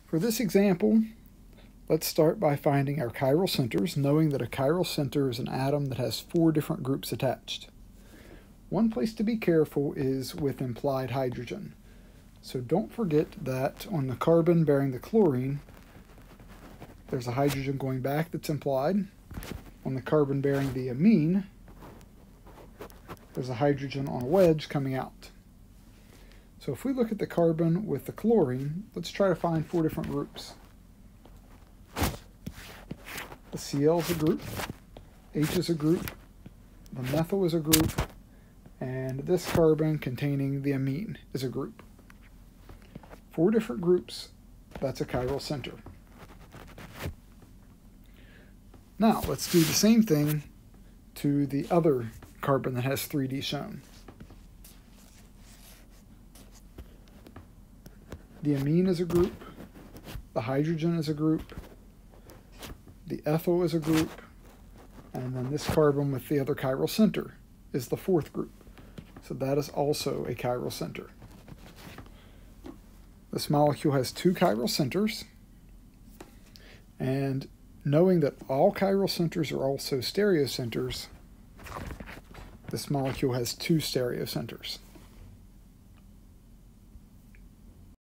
For this example, let's start by finding our chiral centers, knowing that a chiral center is an atom that has 4 different groups attached. One place to be careful is with implied hydrogen. So don't forget that on the carbon bearing the chlorine, there's a hydrogen going back that's implied. On the carbon bearing the amine, there's a hydrogen on a wedge coming out. So if we look at the carbon with the chlorine, let's try to find 4 different groups. The Cl is a group, H is a group, the methyl is a group, and this carbon containing the amine is a group. 4 different groups, that's a chiral center. Now let's do the same thing to the other carbon that has 3D shown. The amine is a group, the hydrogen is a group, the ethyl is a group, and then this carbon with the other chiral center is the 4th group. So that is also a chiral center. This molecule has 2 chiral centers, and knowing that all chiral centers are also stereocenters, this molecule has 2 stereocenters.